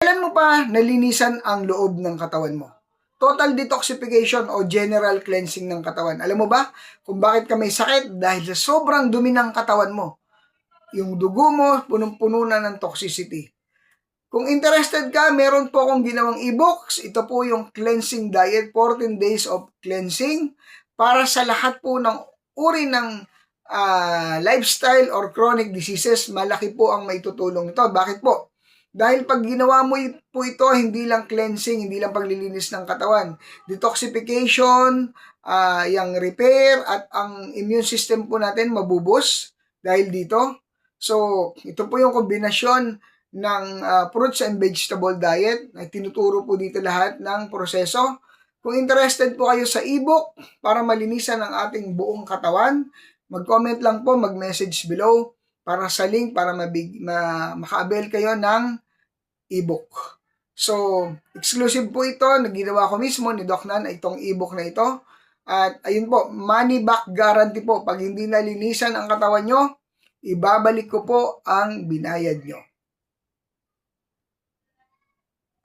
Kailan mo pa nalinisan ang loob ng katawan mo? Total detoxification o general cleansing ng katawan. Alam mo ba kung bakit ka may sakit? Dahil sa sobrang dumi ng katawan mo. Yung dugo mo, punong-puno na ng toxicity. Kung interested ka, meron po akong ginawang e-books. Ito po yung cleansing diet, 14 days of cleansing para sa lahat po ng uri ng lifestyle or chronic diseases. Malaki po ang maitutulong ito. Bakit po? Dahil pag ginawa mo po ito, hindi lang cleansing, hindi lang paglilinis ng katawan. Detoxification, yung repair, at ang immune system po natin mabubus dahil dito. So, ito po yung kombinasyon ng fruits and vegetable diet. Tinuturo po dito lahat ng proseso. Kung interested po kayo sa ebook para malinisan ang ating buong katawan, mag-comment lang po, mag-message below para sa link para maka-avail kayo ng ebook. So, exclusive po ito. Naginawa ko mismo ni Doc Nan itong ebook na ito. At ayun po, money back guarantee po. Pag hindi nalinisan ang katawan nyo, ibabalik ko po ang binayad nyo.